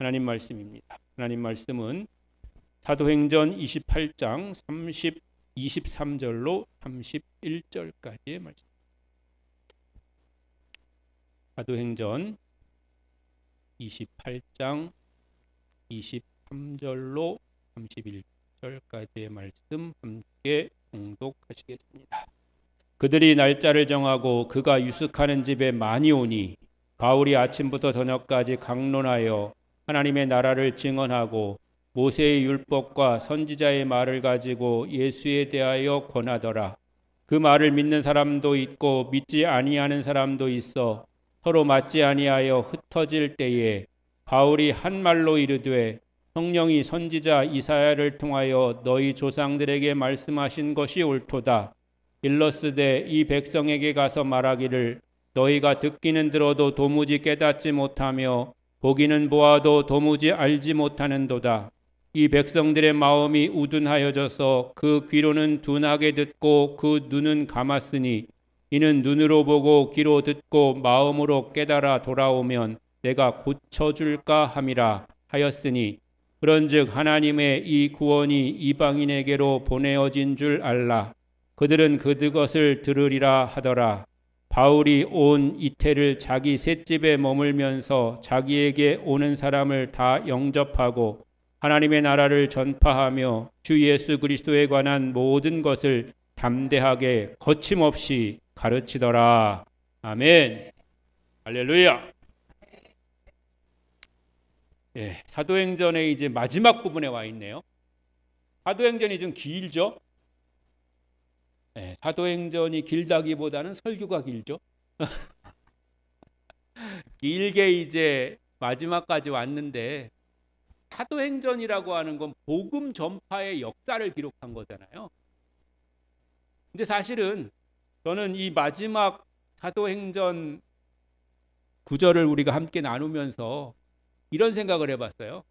하나님 말씀입니다. 하나님 말씀은 사도행전 28장 23절로 31절까지의 말씀. 사도행전 28장 23절로 31절까지의 말씀 함께 봉독하시겠습니다. 그들이 날짜를 정하고 그가 유숙하는 집에 많이 오니 바울이 아침부터 저녁까지 강론하여 하나님의 나라를 증언하고 모세의 율법과 선지자의 말을 가지고 예수에 대하여 권하더라. 그 말을 믿는 사람도 있고 믿지 아니하는 사람도 있어 서로 맞지 아니하여 흩어질 때에 바울이 한 말로 이르되 성령이 선지자 이사야를 통하여 너희 조상들에게 말씀하신 것이 옳도다. 일러스되 이 백성에게 가서 말하기를 너희가 듣기는 들어도 도무지 깨닫지 못하며 보기는 보아도 도무지 알지 못하는도다. 이 백성들의 마음이 우둔하여져서 그 귀로는 둔하게 듣고 그 눈은 감았으니 이는 눈으로 보고 귀로 듣고 마음으로 깨달아 돌아오면 내가 고쳐줄까 함이라 하였으니 그런즉 하나님의 이 구원이 이방인에게로 보내어진 줄 알라. 그들은 그것을 들으리라 하더라. 바울이 온 이태를 자기 셋집에 머물면서 자기에게 오는 사람을 다 영접하고 하나님의 나라를 전파하며 주 예수 그리스도에 관한 모든 것을 담대하게 거침없이 가르치더라. 아멘. 할렐루야. 예, 사도행전의 이제 마지막 부분에 와 있네요. 사도행전이 좀 길죠. 예, 사도행전이 길다기보다는 설교가 길죠. 길게 이제 마지막까지 왔는데 사도행전이라고 하는 건 복음 전파의 역사를 기록한 거잖아요. 근데 사실은 저는 이 마지막 사도행전 구절을 우리가 함께 나누면서 이런 생각을 해봤어요.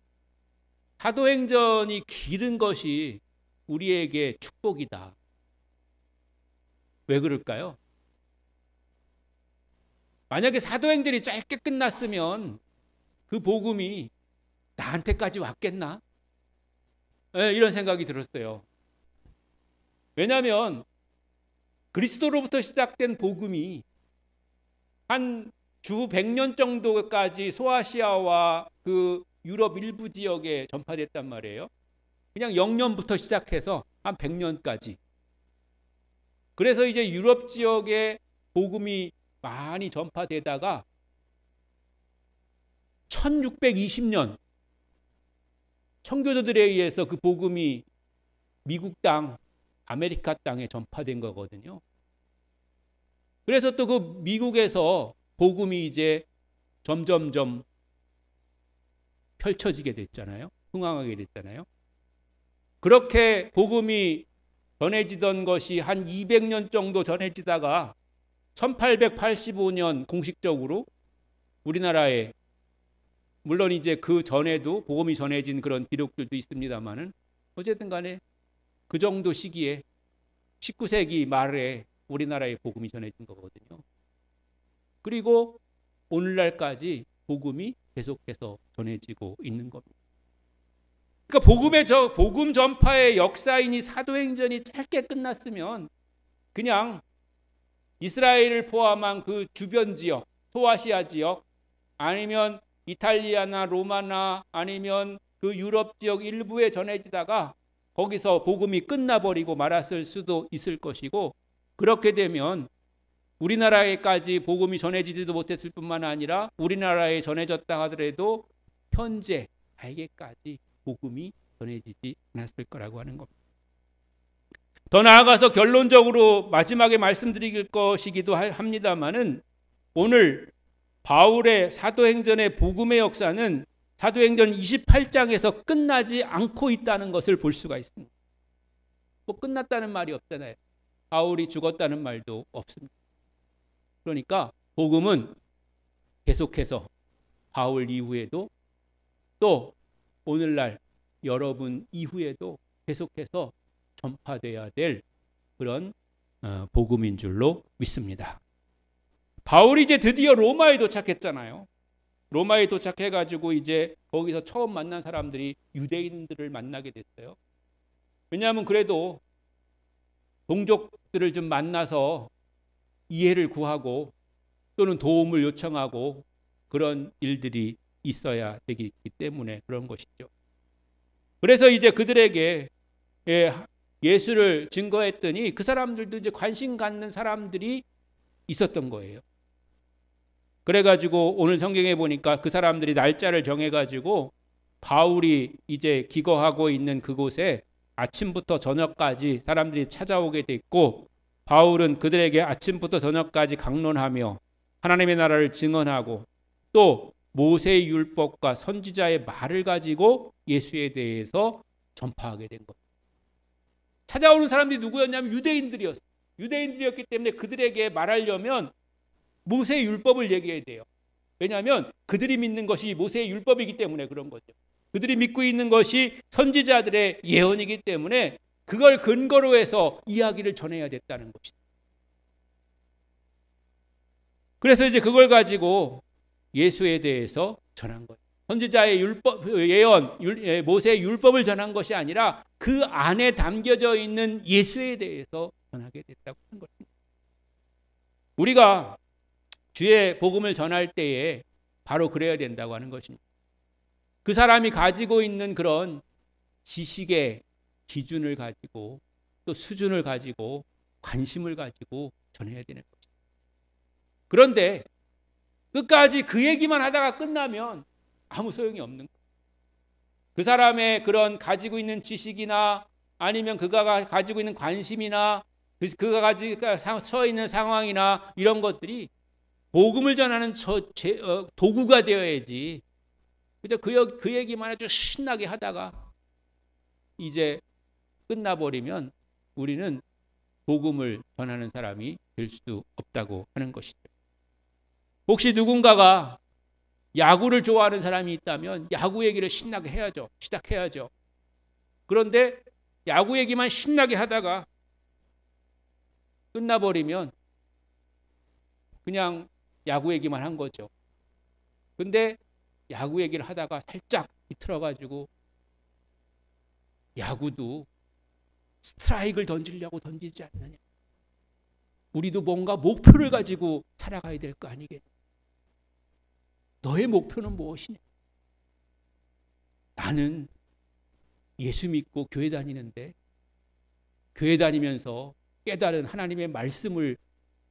사도행전이 길은 것이 우리에게 축복이다. 왜 그럴까요? 만약에 사도행전이 짧게 끝났으면 그 복음이 나한테까지 왔겠나? 네, 이런 생각이 들었어요. 왜냐하면 그리스도로부터 시작된 복음이 한 주 100년 정도까지 소아시아와 그 유럽 일부 지역에 전파됐단 말이에요. 그냥 0년부터 시작해서 한 100년까지. 그래서 이제 유럽 지역에 복음이 많이 전파되다가 1620년 청교도들에 의해서 그 복음이 미국 땅, 아메리카 땅에 전파된 거거든요. 그래서 또 그 미국에서 복음이 이제 점점점 펼쳐지게 됐잖아요. 흥황하게 됐잖아요. 그렇게 복음이 전해지던 것이 한 200년 정도 전해지다가 1885년 공식적으로 우리나라에, 물론 이제 그 전에도 복음이 전해진 그런 기록들도 있습니다만은 어쨌든 간에 그 정도 시기에 19세기 말에 우리나라에 복음이 전해진 거거든요. 그리고 오늘날까지 복음이 계속해서 전해지고 있는 겁니다. 그러니까 복음 전파의 역사인이 사도행전이 짧게 끝났으면 그냥 이스라엘을 포함한 그 주변 지역, 소아시아 지역, 아니면 이탈리아나 로마나 아니면 그 유럽 지역 일부에 전해지다가 거기서 복음이 끝나버리고 말았을 수도 있을 것이고, 그렇게 되면 우리나라에까지 복음이 전해지지도 못했을 뿐만 아니라 우리나라에 전해졌다 하더라도 현재 알게까지 복음이 전해지지 않았을 거라고 하는 겁니다. 더 나아가서 결론적으로 마지막에 말씀드릴 것이기도 합니다만은 오늘 바울의 사도행전의 복음의 역사는 사도행전 28장에서 끝나지 않고 있다는 것을 볼 수가 있습니다. 뭐 끝났다는 말이 없잖아요. 바울이 죽었다는 말도 없습니다. 그러니까 복음은 계속해서 바울 이후에도 또 오늘날 여러분 이후에도 계속해서 전파돼야 될 그런 복음인 줄로 믿습니다. 바울이 이제 드디어 로마에 도착했잖아요. 로마에 도착해가지고 이제 거기서 처음 만난 사람들이 유대인들을 만나게 됐어요. 왜냐하면 그래도 동족들을 좀 만나서 이해를 구하고 또는 도움을 요청하고 그런 일들이 있어야 되기 때문에 그런 것이죠. 그래서 이제 그들에게 예수를 증거했더니 그 사람들도 이제 관심 갖는 사람들이 있었던 거예요. 그래가지고 오늘 성경에 보니까 그 사람들이 날짜를 정해가지고 바울이 이제 기거하고 있는 그곳에 아침부터 저녁까지 사람들이 찾아오게 됐고, 바울은 그들에게 아침부터 저녁까지 강론하며 하나님의 나라를 증언하고 또 모세의 율법과 선지자의 말을 가지고 예수에 대해서 전파하게 된 것. 찾아오는 사람들이 누구였냐면 유대인들이었어요. 유대인들이었기 때문에 그들에게 말하려면 모세의 율법을 얘기해야 돼요. 왜냐하면 그들이 믿는 것이 모세의 율법이기 때문에 그런 거죠. 그들이 믿고 있는 것이 선지자들의 예언이기 때문에 그걸 근거로 해서 이야기를 전해야 됐다는 것이죠. 그래서 이제 그걸 가지고 예수에 대해서 전한 거예요. 선지자의 율법, 예언, 모세의 율법을 전한 것이 아니라 그 안에 담겨져 있는 예수에 대해서 전하게 됐다고 하는 것입니다. 우리가 주의 복음을 전할 때에 바로 그래야 된다고 하는 것입니다. 그 사람이 가지고 있는 그런 지식의 기준을 가지고 또 수준을 가지고 관심을 가지고 전해야 되는 거죠. 그런데 끝까지 그 얘기만 하다가 끝나면 아무 소용이 없는 거예요. 그 사람의 그런 가지고 있는 지식이나 아니면 그가 가지고 있는 관심이나 그가 가지고 서 있는 상황이나 이런 것들이 복음을 전하는 도구가 되어야지. 그저 그 얘기만 아주 신나게 하다가 이제 끝나버리면 우리는 복음을 전하는 사람이 될 수 없다고 하는 것이죠. 혹시 누군가가 야구를 좋아하는 사람이 있다면 야구 얘기를 신나게 해야죠. 시작해야죠. 그런데 야구 얘기만 신나게 하다가 끝나버리면 그냥 야구 얘기만 한 거죠. 근데 야구 얘기를 하다가 살짝 비틀어가지고 야구도 스트라이크를 던지려고 던지지 않느냐. 우리도 뭔가 목표를 가지고 살아가야 될 거 아니겠냐. 너의 목표는 무엇이냐? 나는 예수 믿고 교회 다니는데 교회 다니면서 깨달은 하나님의 말씀을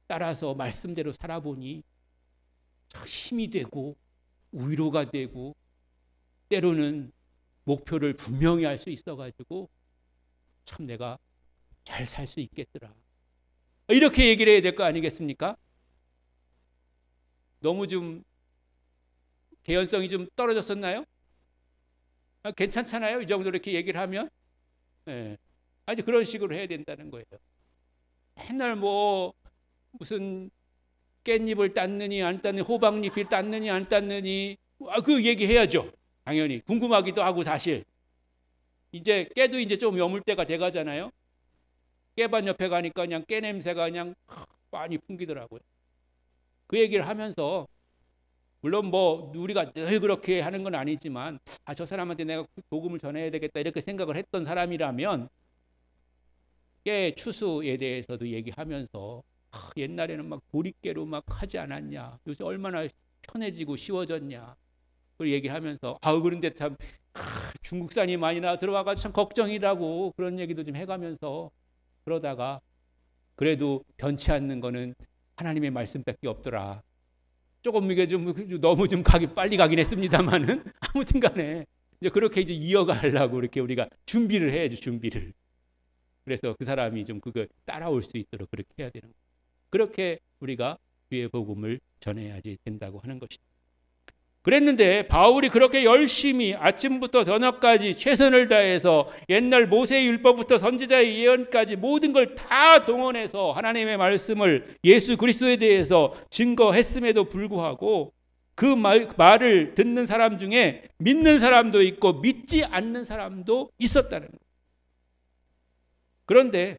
따라서 말씀대로 살아보니 힘이 되고 위로가 되고 때로는 목표를 분명히 할 수 있어가지고 참 내가 잘 살 수 있겠더라. 이렇게 얘기를 해야 될 거 아니겠습니까? 너무 좀 개연성이 좀 떨어졌었나요? 괜찮잖아요. 이 정도로 이렇게 얘기를 하면. 네. 아주 그런 식으로 해야 된다는 거예요. 맨날 뭐 무슨 깻잎을 땄느니 안 땄느니 호박잎을 땄느니 안 땄느니 그 얘기해야죠. 당연히 궁금하기도 하고 사실 이제 깨도 이제 좀 여물 때가 돼가잖아요. 깨밭 옆에 가니까 그냥 깨 냄새가 그냥 많이 풍기더라고요. 그 얘기를 하면서 물론 뭐 우리가 늘 그렇게 하는 건 아니지만 저 사람한테 내가 복음을 전해야 되겠다 이렇게 생각을 했던 사람이라면 깨 추수에 대해서도 얘기하면서 옛날에는 막 보릿깨로 막 하지 않았냐. 요새 얼마나 편해지고 쉬워졌냐. 그걸 얘기하면서 그런데 참 중국산이 많이 들어와가지고 참 걱정이라고 그런 얘기도 좀 해가면서 그러다가 그래도 변치 않는 거는 하나님의 말씀밖에 없더라. 조금 이게 좀 너무 좀 빨리 가긴 했습니다만은 아무튼간에 이제 그렇게 이제 이어가려고 이렇게 우리가 준비를 해야죠. 준비를. 그래서 그 사람이 좀 그걸 따라올 수 있도록 그렇게 해야 되는 거예요. 그렇게 우리가 주의 복음을 전해야지 된다고 하는 것이죠. 그랬는데 바울이 그렇게 열심히 아침부터 저녁까지 최선을 다해서 옛날 모세의 율법부터 선지자의 예언까지 모든 걸 다 동원해서 하나님의 말씀을 예수 그리스도에 대해서 증거했음에도 불구하고 그 말을 듣는 사람 중에 믿는 사람도 있고 믿지 않는 사람도 있었다는 거예요. 그런데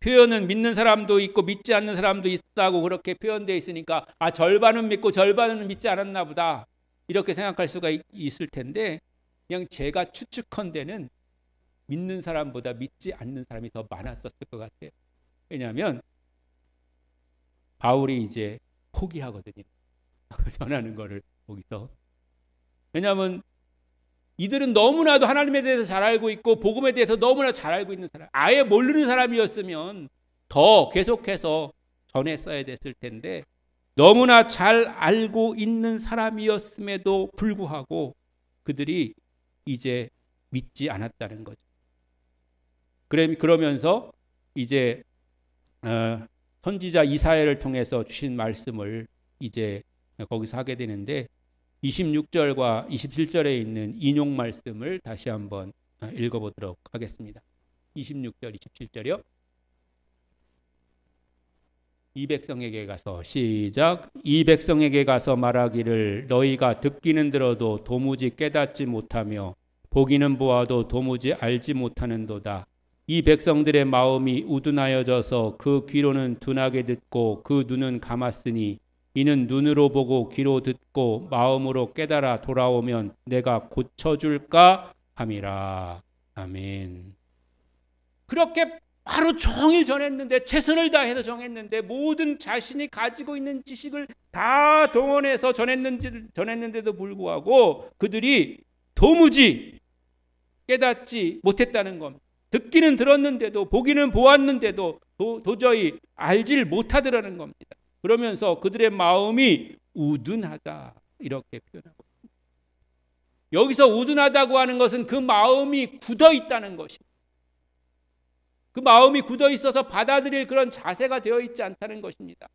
표현은 믿는 사람도 있고 믿지 않는 사람도 있다고 그렇게 표현되어 있으니까 절반은 믿고 절반은 믿지 않았나 보다 이렇게 생각할 수가 있을 텐데, 그냥 제가 추측컨대는 믿는 사람보다 믿지 않는 사람이 더 많았었을 것 같아요. 왜냐하면 바울이 이제 포기하거든요. 전하는 거를 거기서. 왜냐하면 이들은 너무나도 하나님에 대해서 잘 알고 있고 복음에 대해서 너무나 잘 알고 있는 사람, 아예 모르는 사람이었으면 더 계속해서 전했어야 됐을 텐데 너무나 잘 알고 있는 사람이었음에도 불구하고 그들이 이제 믿지 않았다는 거죠. 그러면서 이제 선지자 이사야를 통해서 주신 말씀을 이제 거기서 하게 되는데, 26절과 27절에 있는 인용 말씀을 다시 한번 읽어보도록 하겠습니다. 26절, 27절이요. 이 백성에게 가서, 시작. 이 백성에게 가서 말하기를 너희가 듣기는 들어도 도무지 깨닫지 못하며 보기는 보아도 도무지 알지 못하는도다. 이 백성들의 마음이 우둔하여져서 그 귀로는 둔하게 듣고 그 눈은 감았으니 이는 눈으로 보고 귀로 듣고 마음으로 깨달아 돌아오면 내가 고쳐줄까 함이라. 아멘. 그렇게 하루 종일 전했는데, 최선을 다해서 전했는데, 모든 자신이 가지고 있는 지식을 다 동원해서 전했는데도 불구하고 그들이 도무지 깨닫지 못했다는 겁니다. 듣기는 들었는데도 보기는 보았는데도 도저히 알질 못하더라는 겁니다. 그러면서 그들의 마음이 우둔하다 이렇게 표현하고 있습니다. 여기서 우둔하다고 하는 것은 그 마음이 굳어 있다는 것입니다. 그 마음이 굳어 있어서 받아들일 그런 자세가 되어 있지 않다는 것입니다.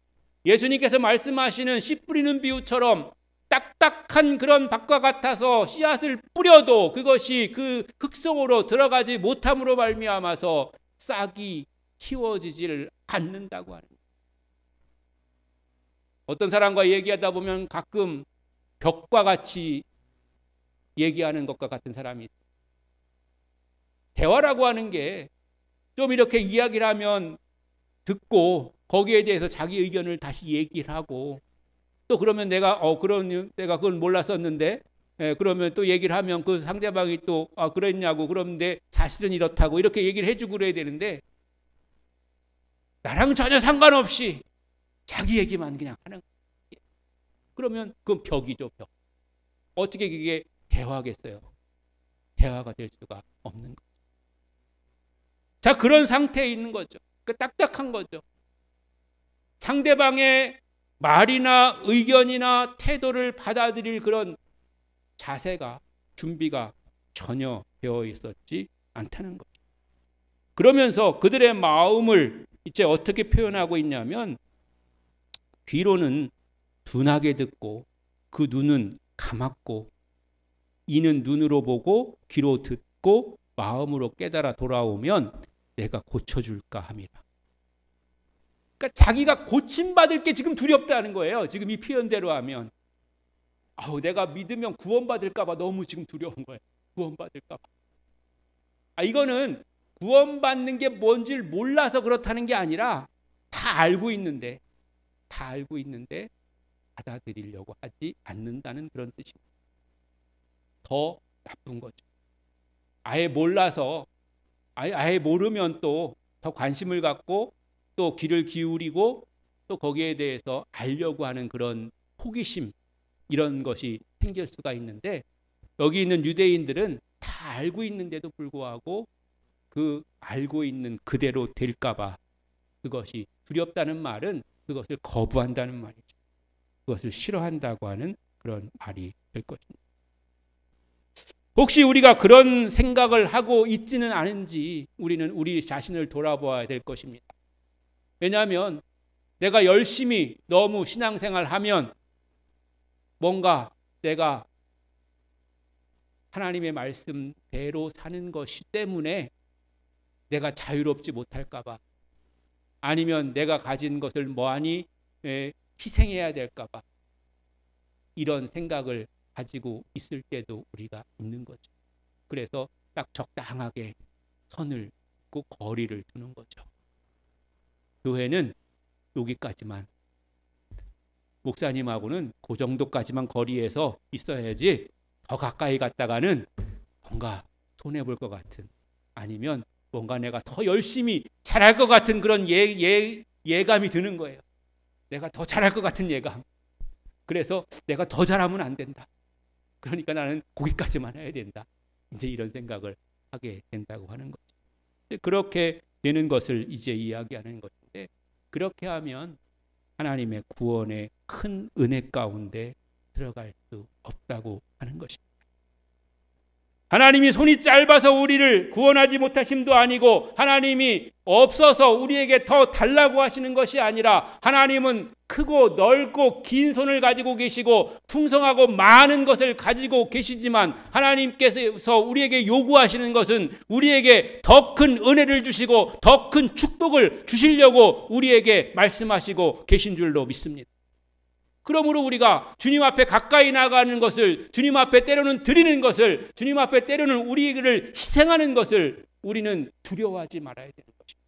예수님께서 말씀하시는 씨 뿌리는 비유처럼 딱딱한 그런 밭과 같아서 씨앗을 뿌려도 그것이 그 흙속으로 들어가지 못함으로 말미암아서 싹이 키워지질 않는다고 하는 거예요. 어떤 사람과 얘기하다 보면 가끔 벽과 같이 얘기하는 것과 같은 사람이 있어요. 대화라고 하는 게 좀 이렇게 이야기를 하면 듣고 거기에 대해서 자기 의견을 다시 얘기를 하고, 또 그러면 내가 그건 몰랐었는데, 그러면 또 얘기를 하면 그 상대방이 또 그랬냐고, 그런데 사실은 이렇다고 이렇게 얘기를 해주고 그래야 되는데, 나랑 전혀 상관없이 자기 얘기만 그냥 하는 거예요. 그러면 그건 벽이죠, 벽. 어떻게 그게 대화겠어요? 대화가 될 수가 없는 거죠. 자, 그런 상태에 있는 거죠. 딱딱한 거죠. 상대방의 말이나 의견이나 태도를 받아들일 그런 자세가, 준비가 전혀 되어 있었지 않다는 거죠. 그러면서 그들의 마음을 이제 어떻게 표현하고 있냐면, 귀로는 둔하게 듣고 그 눈은 감았고 이는 눈으로 보고 귀로 듣고 마음으로 깨달아 돌아오면 내가 고쳐줄까 함이라. 그러니까 자기가 고침받을 게 지금 두렵다는 거예요. 지금 이 표현대로 하면 내가 믿으면 구원받을까 봐 너무 지금 두려운 거예요. 구원받을까 봐. 이거는 구원받는 게 뭔지를 몰라서 그렇다는 게 아니라 다 알고 있는데 받아들이려고 하지 않는다는 그런 뜻입니다. 더 나쁜 거죠. 아예 몰라서, 아예 모르면 또 더 관심을 갖고 또 귀를 기울이고 또 거기에 대해서 알려고 하는 그런 호기심, 이런 것이 생길 수가 있는데, 여기 있는 유대인들은 다 알고 있는데도 불구하고 그 알고 있는 그대로 될까 봐 그것이 두렵다는 말은 그것을 거부한다는 말이죠. 그것을 싫어한다고 하는 그런 말이 될 것입니다. 혹시 우리가 그런 생각을 하고 있지는 않은지 우리는 우리 자신을 돌아보아야 될 것입니다. 왜냐하면 내가 열심히 너무 신앙생활하면 뭔가 내가 하나님의 말씀대로 사는 것이 때문에 내가 자유롭지 못할까 봐, 아니면 내가 가진 것을 뭐하니 희생해야 될까 봐, 이런 생각을 가지고 있을 때도 우리가 있는 거죠. 그래서 딱 적당하게 선을 긋고 거리를 두는 거죠. 교회는 여기까지만, 목사님하고는 그 정도까지만 거리에서 있어야지 더 가까이 갔다가는 뭔가 손해볼 것 같은, 아니면 뭔가 내가 더 열심히 잘할 것 같은 그런 예감이 드는 거예요. 내가 더 잘할 것 같은 예감. 그래서 내가 더 잘하면 안 된다. 그러니까 나는 거기까지만 해야 된다. 이제 이런 생각을 하게 된다고 하는 거죠. 그렇게 되는 것을 이제 이야기하는 것인데, 그렇게 하면 하나님의 구원의 큰 은혜 가운데 들어갈 수 없다고 하는 것입니다. 하나님이 손이 짧아서 우리를 구원하지 못하심도 아니고, 하나님이 없어서 우리에게 더 달라고 하시는 것이 아니라, 하나님은 크고 넓고 긴 손을 가지고 계시고 풍성하고 많은 것을 가지고 계시지만, 하나님께서 우리에게 요구하시는 것은 우리에게 더 큰 은혜를 주시고 더 큰 축복을 주시려고 우리에게 말씀하시고 계신 줄로 믿습니다. 그러므로 우리가 주님 앞에 가까이 나가는 것을, 주님 앞에 때로는 드리는 것을, 주님 앞에 때로는 우리를 희생하는 것을 우리는 두려워하지 말아야 되는 것입니다.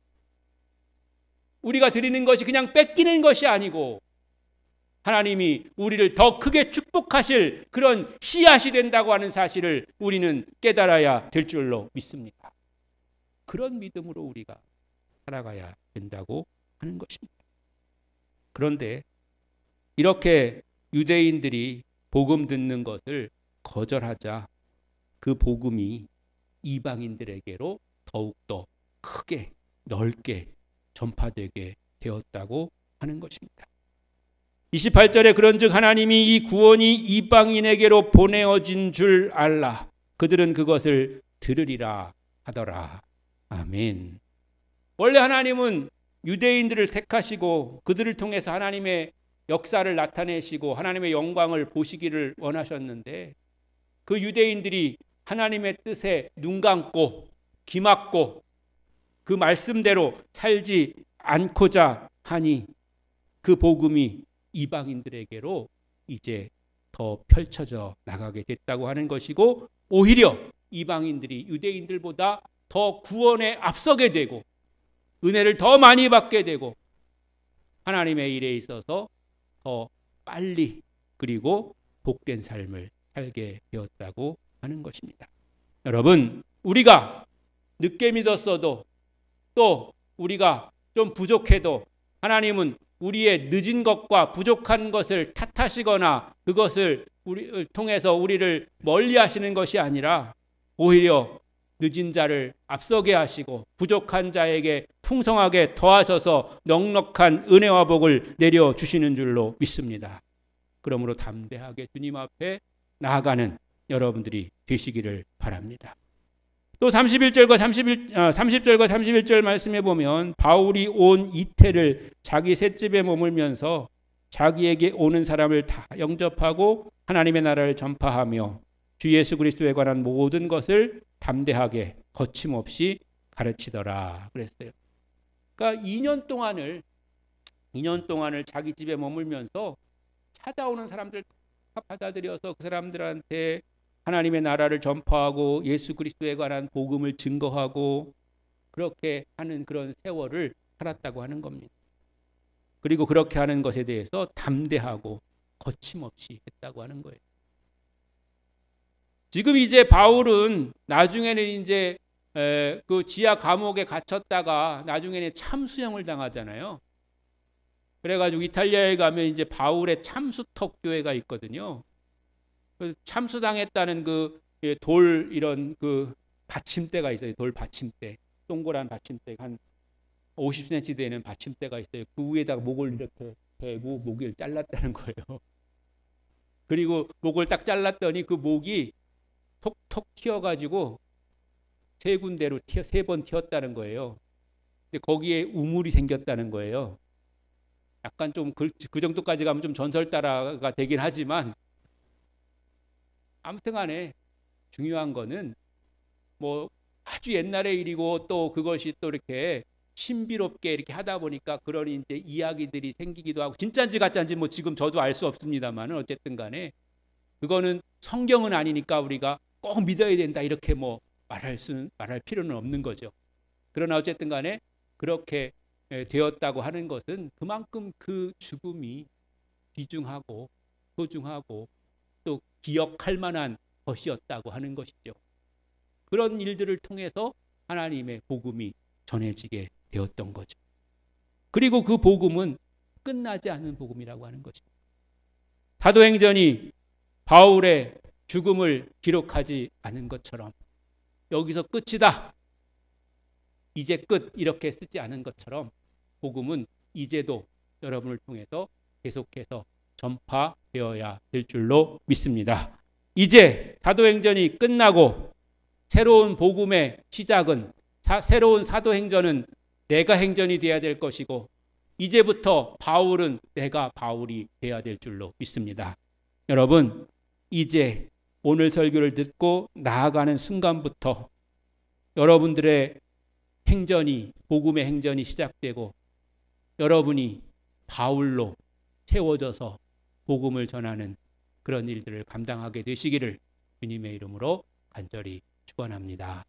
우리가 드리는 것이 그냥 뺏기는 것이 아니고, 하나님이 우리를 더 크게 축복하실 그런 씨앗이 된다고 하는 사실을 우리는 깨달아야 될 줄로 믿습니다. 그런 믿음으로 우리가 살아가야 된다고 하는 것입니다. 그런데 이렇게 유대인들이 복음 듣는 것을 거절하자 그 복음이 이방인들에게로 더욱더 크게 넓게 전파되게 되었다고 하는 것입니다. 28절에 그런즉 하나님이 이 구원이 이방인에게로 보내어진 줄 알라. 그들은 그것을 들으리라 하더라. 아멘. 원래 하나님은 유대인들을 택하시고 그들을 통해서 하나님의 역사를 나타내시고 하나님의 영광을 보시기를 원하셨는데, 그 유대인들이 하나님의 뜻에 눈 감고 귀 막고 그 말씀대로 살지 않고자 하니 그 복음이 이방인들에게로 이제 더 펼쳐져 나가게 됐다고 하는 것이고, 오히려 이방인들이 유대인들보다 더 구원에 앞서게 되고 은혜를 더 많이 받게 되고 하나님의 일에 있어서 더 빨리 그리고 복된 삶을 살게 되었다고 하는 것입니다. 여러분, 우리가 늦게 믿었어도 또 우리가 좀 부족해도 하나님은 우리의 늦은 것과 부족한 것을 탓하시거나 그것을 우리를 통해서 우리를 멀리 하시는 것이 아니라, 오히려 늦은 자를 앞서게 하시고 부족한 자에게 풍성하게 더하셔서 넉넉한 은혜와 복을 내려주시는 줄로 믿습니다. 그러므로 담대하게 주님 앞에 나아가는 여러분들이 되시기를 바랍니다. 또 30절과 31절 말씀해 보면, 바울이 온 이태를 자기 셋집에 머물면서 자기에게 오는 사람을 다 영접하고 하나님의 나라를 전파하며 주 예수 그리스도에 관한 모든 것을 담대하게 거침없이 가르치더라 그랬어요. 그러니까 2년 동안을 자기 집에 머물면서 찾아오는 사람들 다 받아들여서 그 사람들한테 하나님의 나라를 전파하고 예수 그리스도에 관한 복음을 증거하고 그렇게 하는 그런 세월을 살았다고 하는 겁니다. 그리고 그렇게 하는 것에 대해서 담대하고 거침없이 했다고 하는 거예요. 지금 이제 바울은 나중에는 이제 그 지하 감옥에 갇혔다가 나중에는 참수형을 당하잖아요. 그래가지고 이탈리아에 가면 이제 바울의 참수턱 교회가 있거든요. 참수당했다는 그 돌 이런 그 받침대가 있어요. 돌 받침대, 동그란 받침대 한 50cm 되는 받침대가 있어요. 그 위에다가 목을 이렇게 대고 목을 잘랐다는 거예요. 그리고 목을 딱 잘랐더니 그 목이 톡톡 튀어가지고 세 군데로 세 번 튀었다는 거예요. 근데 거기에 우물이 생겼다는 거예요. 약간 좀 그 정도까지 가면 좀 전설 따라가 되긴 하지만, 아무튼 간에 중요한 거는 뭐 아주 옛날의 일이고 또 그것이 또 이렇게 신비롭게 이렇게 하다 보니까 그런 이제 이야기들이 생기기도 하고, 진짜인지 가짜인지 뭐 지금 저도 알 수 없습니다만은 어쨌든 간에 그거는 성경은 아니니까 우리가 꼭 믿어야 된다 이렇게 뭐 말할 필요는 없는 거죠. 그러나 어쨌든 간에 그렇게 되었다고 하는 것은 그만큼 그 죽음이 귀중하고 소중하고 또 기억할 만한 것이었다고 하는 것이죠. 그런 일들을 통해서 하나님의 복음이 전해지게 되었던 거죠. 그리고 그 복음은 끝나지 않는 복음이라고 하는 것입니다. 사도행전이 바울의 죽음을 기록하지 않은 것처럼 여기서 끝이다, 이제 끝, 이렇게 쓰지 않은 것처럼 복음은 이제도 여러분을 통해서 계속해서 전파되어야 될 줄로 믿습니다. 이제 사도행전이 끝나고 새로운 복음의 시작은, 새로운 사도행전은 내가 행전이 되어야 될 것이고, 이제부터 바울은 내가 바울이 되어야 될 줄로 믿습니다. 여러분, 이제 오늘 설교를 듣고 나아가는 순간부터 여러분들의 행전이, 복음의 행전이 시작되고 여러분이 바울로 채워져서 복음을 전하는 그런 일들을 감당하게 되시기를 주님의 이름으로 간절히 축원합니다.